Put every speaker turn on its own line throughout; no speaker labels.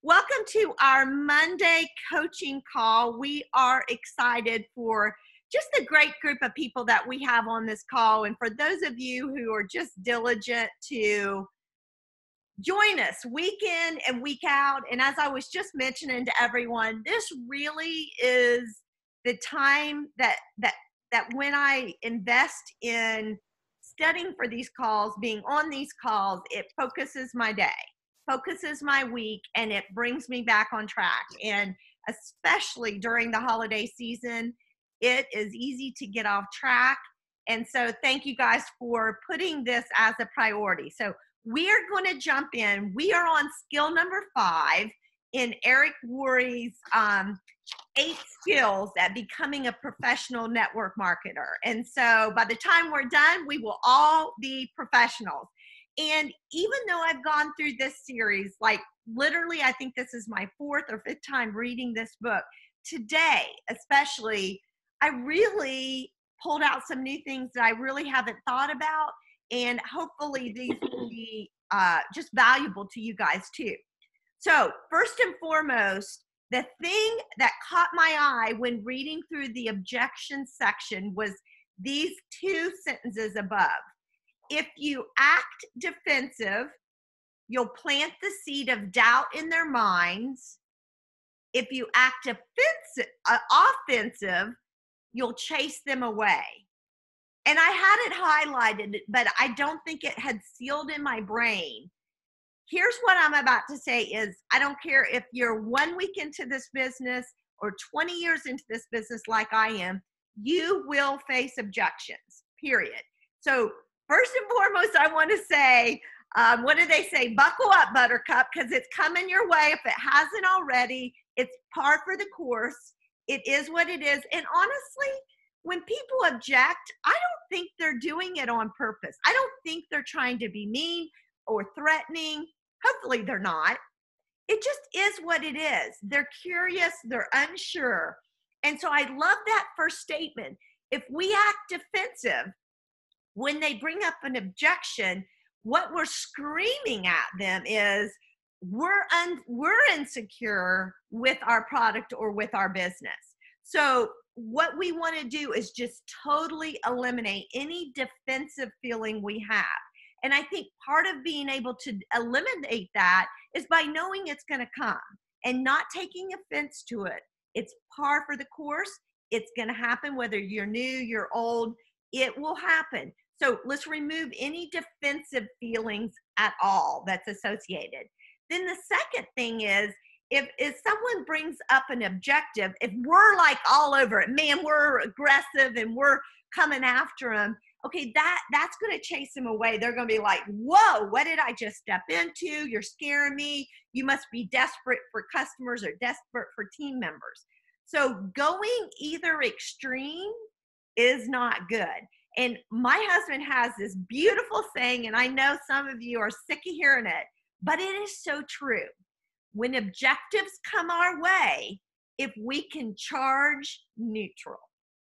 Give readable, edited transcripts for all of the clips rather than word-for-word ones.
Welcome to our Monday coaching call. We are excited for just the great group of people that we have on this call. And for those of you who are just diligent to join us week in and week out. And as I was just mentioning to everyone, this really is the time that when I invest in studying for these calls, being on these calls, it focuses my day, focuses my week, and it brings me back on track. And especially during the holiday season, it is easy to get off track. And so thank you guys for putting this as a priority. So we are going to jump in. We are on skill number 5 in Eric Worre's 8 skills at becoming a professional network marketer. And so by the time we're done, we will all be professionals. And even though I've gone through this series, like literally, I think this is my 4th or 5th time reading this book, today especially, I really pulled out some new things that I really haven't thought about. And hopefully these will be just valuable to you guys too. So first and foremost, the thing that caught my eye when reading through the objections section was these 2 sentences above. If you act defensive, you'll plant the seed of doubt in their minds. If you act offensive, you'll chase them away. And I had it highlighted, but I don't think it had sealed in my brain. Here's what I'm about to say is, I don't care if you're 1 week into this business or 20 years into this business like I am, you will face objections, period. So first and foremost, I want to say, what do they say? Buckle up, Buttercup, because it's coming your way. If it hasn't already, it's par for the course. It is what it is. And honestly, when people object, I don't think they're doing it on purpose. I don't think they're trying to be mean or threatening. Hopefully they're not. It just is what it is. They're curious, they're unsure. And so I love that first statement. If we act defensive, when they bring up an objection, what we're screaming at them is we're insecure with our product or with our business. So what we want to do is just totally eliminate any defensive feeling we have. And I think part of being able to eliminate that is by knowing it's going to come and not taking offense to it. It's par for the course. It's going to happen whether you're new, you're old. It will happen. So let's remove any defensive feelings at all that's associated. Then the second thing is, if someone brings up an objective, if we're like all over it, man, we're aggressive and we're coming after them, okay, that's going to chase them away. They're going to be like, whoa, what did I just step into? You're scaring me. You must be desperate for customers or desperate for team members. So going either extreme is not good. And my husband has this beautiful saying, and I know some of you are sick of hearing it, but it is so true. When objectives come our way, if we can charge neutral,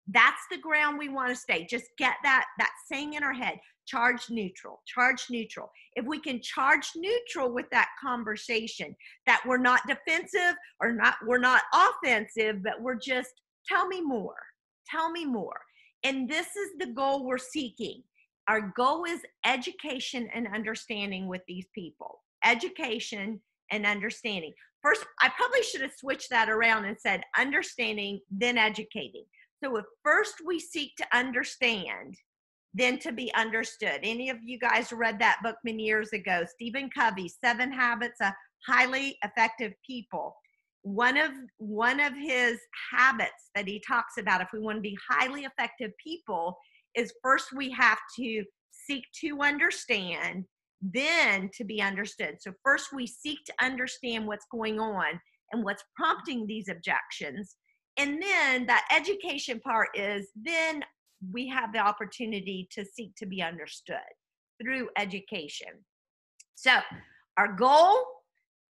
that's the ground we want to stay. Just get that saying in our head, charge neutral, charge neutral. If we can charge neutral with that conversation, that we're not defensive or we're not offensive, but we're just, tell me more, tell me more. And this is the goal we're seeking. Our goal is education and understanding with these people. Education and understanding. First, I probably should have switched that around and said understanding, then educating. So if first we seek to understand, then to be understood. Any of you guys read that book many years ago, Stephen Covey's 7 Habits of Highly Effective People. One of his habits that he talks about, if we want to be highly effective people, is first we have to seek to understand, then to be understood. So first we seek to understand what's going on and what's prompting these objections. And then that education part is then we have the opportunity to seek to be understood through education. So our goal,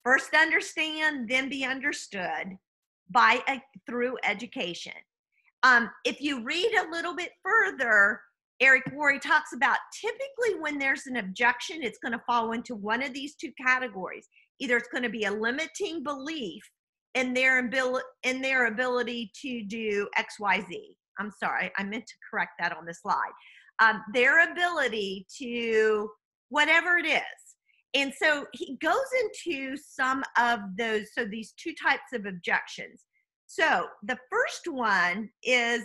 first understand, then be understood through education. If you read a little bit further, Eric Worre talks about typically when there's an objection, it's going to fall into one of these 2 categories. Either it's going to be a limiting belief in their ability to do XYZ. I'm sorry, I meant to correct that on the slide. Their ability to whatever it is. And so he goes into some of those, so these two types of objections. So the first one is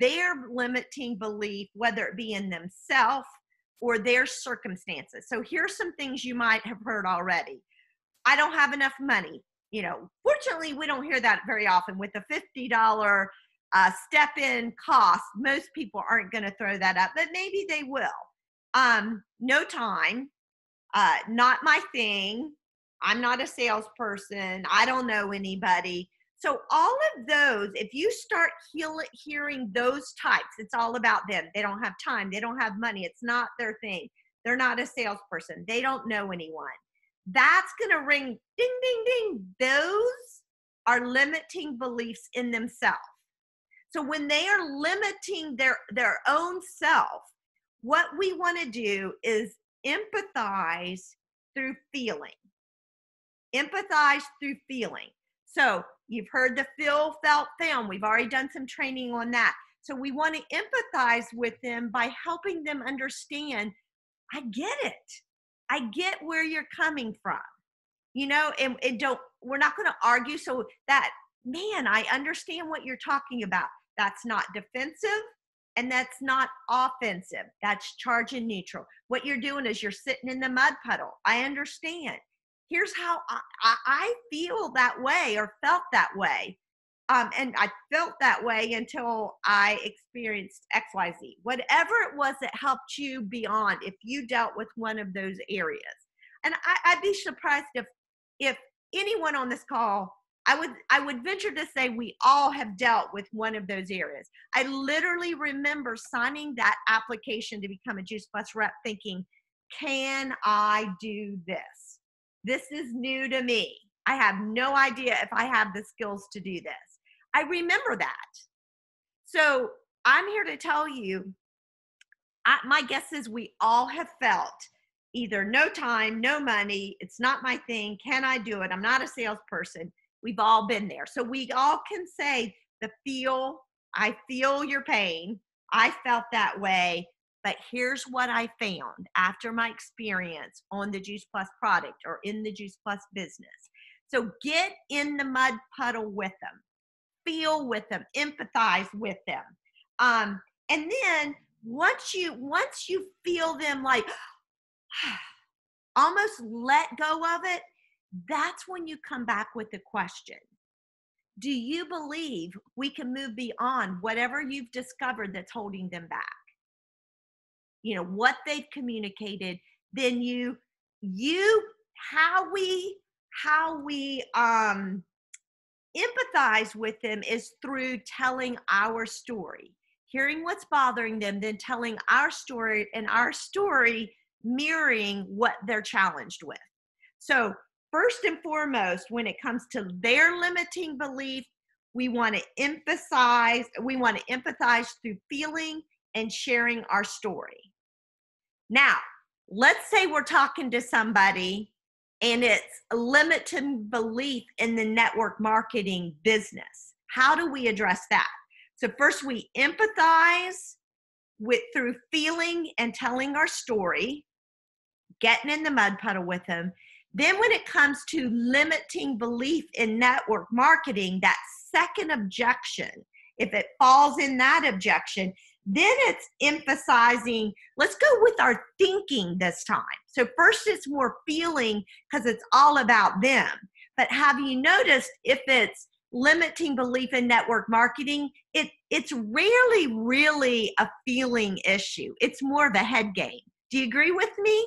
their limiting belief, whether it be in themselves or their circumstances. So here's some things you might have heard already. I don't have enough money. You know, fortunately, we don't hear that very often. With a $50 step-in cost, most people aren't going to throw that up, but maybe they will. No time, not my thing. I'm not a salesperson. I don't know anybody. So all of those, if you start hearing those types, it's all about them. They don't have time. They don't have money. It's not their thing. They're not a salesperson. They don't know anyone. That's going to ring ding, ding, ding. Those are limiting beliefs in themselves. So when they are limiting their own self, what we want to do is empathize through feeling. Empathize through feeling. So you've heard the feel, felt, found. We've already done some training on that. So we want to empathize with them by helping them understand, I get it. I get where you're coming from, you know, and we're not going to argue. So that, man, I understand what you're talking about. That's not defensive and that's not offensive. That's charge and neutral. What you're doing is you're sitting in the mud puddle. I understand. Here's how I feel that way or felt that way. And I felt that way until I experienced XYZ. Whatever it was that helped you beyond, if you dealt with one of those areas. And I'd be surprised if anyone on this call, I would venture to say we all have dealt with one of those areas. I literally remember signing that application to become a Juice Plus rep thinking, can I do this? This is new to me. I have no idea if I have the skills to do this. I remember that. So I'm here to tell you, my guess is we all have felt either no time, no money, it's not my thing, can I do it? I'm not a salesperson. We've all been there. So we all can say I feel your pain. I felt that way. But here's what I found after my experience on the Juice Plus product or in the Juice Plus business. So get in the mud puddle with them. Feel with them, empathize with them. And then once you feel them like almost let go of it, that's when you come back with the question. Do you believe we can move beyond whatever you've discovered that's holding them back? You know, what they've communicated, then how we empathize with them is through telling our story, hearing what's bothering them, then telling our story, and our story mirroring what they're challenged with. So first and foremost, when it comes to their limiting belief, we want to empathize through feeling and sharing our story. Now, let's say we're talking to somebody and it's a limiting belief in the network marketing business. How do we address that? So first we empathize through feeling and telling our story, getting in the mud puddle with them. Then when it comes to limiting belief in network marketing, that second objection, if it falls in that objection, then it's emphasizing, let's go with our thinking this time. So first it's more feeling because it's all about them. But have you noticed if it's limiting belief in network marketing, it's rarely really a feeling issue. It's more of a head game. Do you agree with me?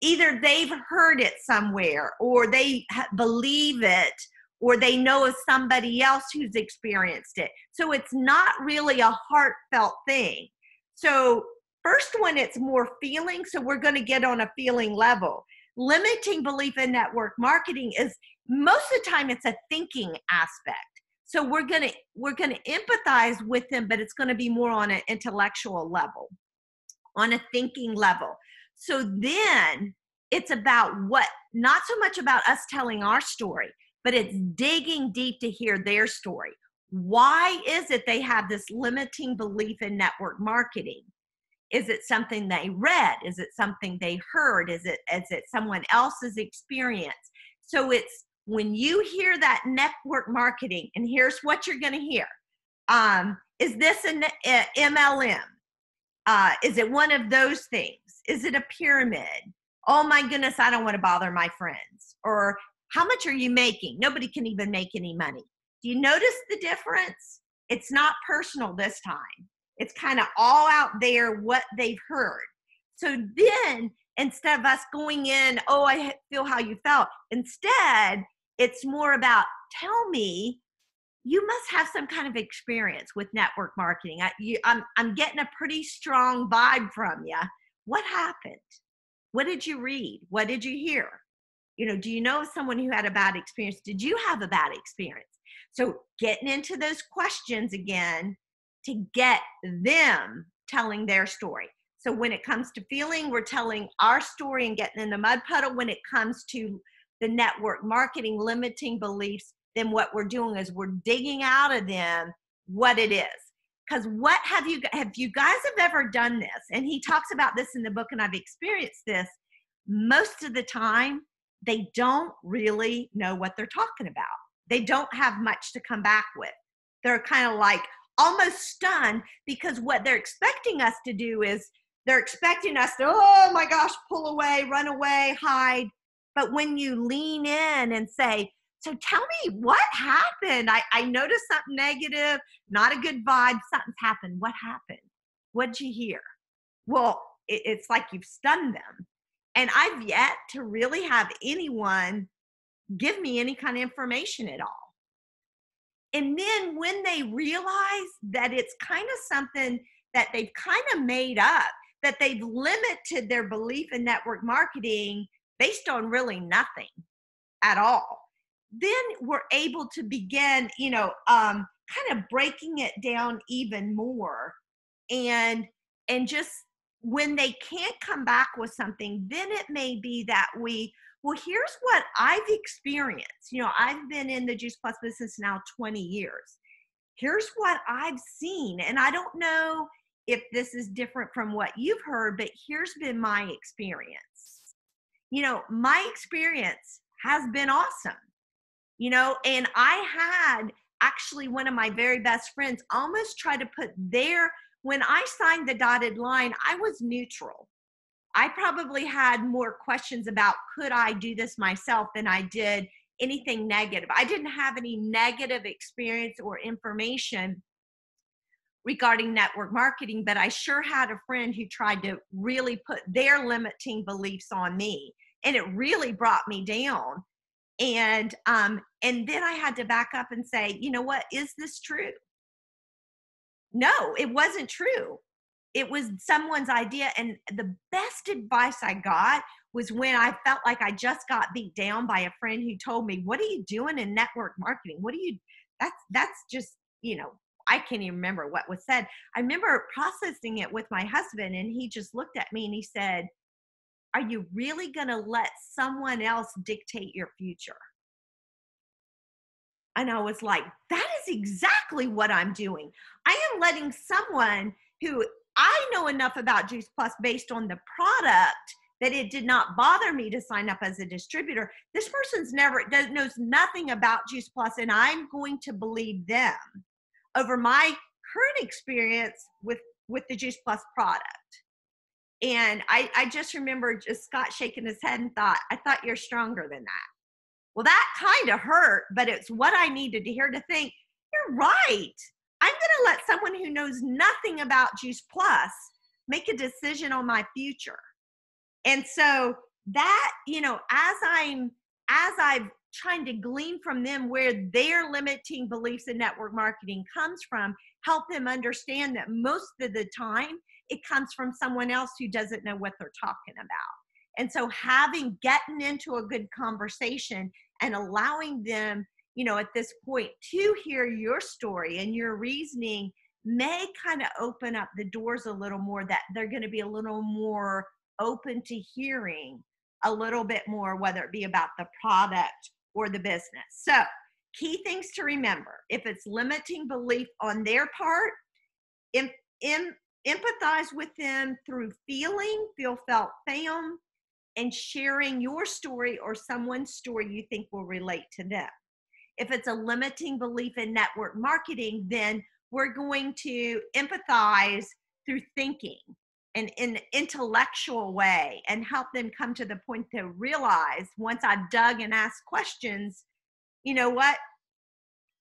Either they've heard it somewhere or they believe it or they know of somebody else who's experienced it. So it's not really a heartfelt thing. So first one, it's more feeling. So we're going to get on a feeling level. Limiting belief in network marketing is most of the time it's a thinking aspect. So we're going to empathize with them, but it's going to be more on an intellectual level, on a thinking level. So then It's about not so much about us telling our story, but it's digging deep to hear their story. Why is it they have this limiting belief in network marketing? Is it something they read? Is it something they heard? Is it someone else's experience? So it's when you hear that network marketing, and here's what you're going to hear. Is this an MLM? Is it one of those things? Is it a pyramid? Oh my goodness, I don't want to bother my friends. Or how much are you making? Nobody can even make any money. Do you notice the difference? It's not personal this time. It's kind of all out there what they've heard. So then instead of us going in, oh, I feel how you felt. Instead, it's more about, tell me, you must have some kind of experience with network marketing. I'm getting a pretty strong vibe from you. What happened? What did you read? What did you hear? Do you know someone who had a bad experience? Did you have a bad experience? So getting into those questions again to get them telling their story. So when it comes to feeling, we're telling our story and getting in the mud puddle. When it comes to the network marketing limiting beliefs, then what we're doing is we're digging out of them what it is. Because what have you guys have ever done this? And he talks about this in the book, and I've experienced this. Most of the time, they don't really know what they're talking about. They don't have much to come back with. They're kind of like almost stunned, because what they're expecting us to do is they're expecting us to, oh my gosh, pull away, run away, hide. But when you lean in and say, so tell me what happened. I noticed something negative, not a good vibe. Something's happened. What happened? What'd you hear? Well, it's like you've stunned them. And I've yet to really have anyone give me any kind of information at all. And then when they realize that it's kind of something that they've kind of made up, that they've limited their belief in network marketing based on really nothing at all, then we're able to begin, kind of breaking it down even more. And just when they can't come back with something, then it may be that well, here's what I've experienced. I've been in the Juice Plus business now 20 years. Here's what I've seen. And I don't know if this is different from what you've heard, but here's been my experience. My experience has been awesome. And I had actually one of my very best friends almost try to put when I signed the dotted line, I was neutral. I probably had more questions about could I do this myself than I did anything negative. I didn't have any negative experience or information regarding network marketing, but I sure had a friend who tried to really put their limiting beliefs on me, and it really brought me down. And then I had to back up and say, you know what, is this true? No, it wasn't true. It was someone's idea. And the best advice I got was when I felt like I just got beat down by a friend who told me, what are you doing in network marketing? That's just, I can't even remember what was said. I remember processing it with my husband, and he just looked at me and he said, are you really going to let someone else dictate your future? And I was like, that is exactly what I'm doing. I am letting someone who I know enough about Juice Plus based on the product that it did not bother me to sign up as a distributor. This person's knows nothing about Juice Plus, and I'm going to believe them over my current experience with the Juice Plus product. And I just remember Scott shaking his head and thought, I thought you're stronger than that. Well, that kind of hurt, but it's what I needed to hear to think, you're right. I'm going to let someone who knows nothing about Juice Plus make a decision on my future. And so that, as I'm trying to glean from them where their limiting beliefs in network marketing comes from, help them understand that most of the time it comes from someone else who doesn't know what they're talking about. And so getting into a good conversation and allowing them, at this point to hear your story and your reasoning may kind of open up the doors a little more, that they're going to be a little more open to hearing a little bit more, whether it be about the product or the business. So key things to remember: if it's limiting belief on their part, empathize with them through feel felt, found, and sharing your story or someone's story you think will relate to them. If it's a limiting belief in network marketing, then we're going to empathize through thinking and in an intellectual way and help them come to the point to realize, once I've dug and asked questions, you know what?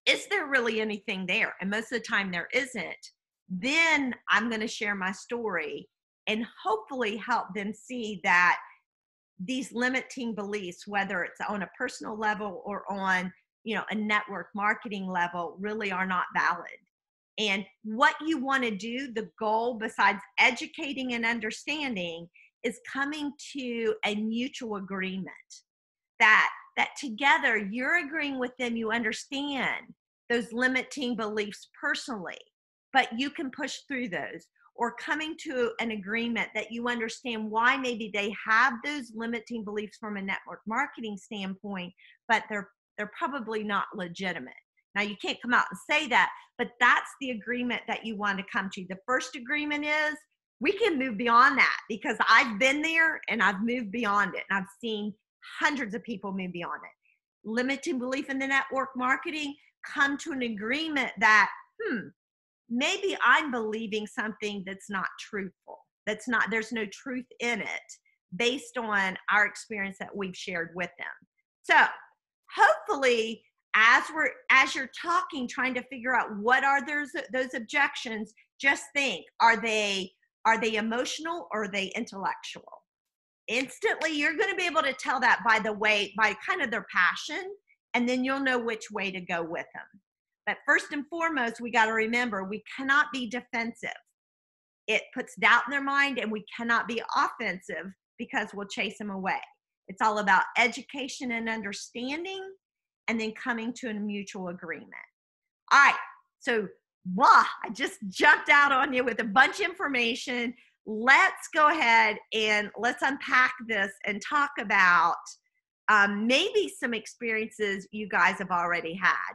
Is there really anything there? And most of the time there isn't. Then I'm going to share my story and hopefully help them see that these limiting beliefs, whether it's on a personal level or on, a network marketing level, really are not valid. And what you want to do, the goal besides educating and understanding, is coming to a mutual agreement that together you're agreeing with them, you understand those limiting beliefs personally, but you can push through those, or coming to an agreement that you understand why maybe they have those limiting beliefs from a network marketing standpoint, but they're probably not legitimate. Now, you can't come out and say that, but that's the agreement that you want to come to. The first agreement is we can move beyond that, because I've been there and I've moved beyond it, and I've seen hundreds of people move beyond it. Limiting belief in the network marketing, come to an agreement that, maybe I'm believing something that's not truthful. There's no truth in it based on our experience that we've shared with them. So hopefully, as you're talking, trying to figure out what are those objections, just think, are they emotional or are they intellectual? Instantly, you're going to be able to tell that by kind of their passion, and then you'll know which way to go with them. But first and foremost, we got to remember, we cannot be defensive. It puts doubt in their mind, and we cannot be offensive because we'll chase them away. It's all about education and understanding, and then coming to a mutual agreement. All right, so I just jumped out on you with a bunch of information. Let's go ahead and let's unpack this and talk about maybe some experiences you guys have already had.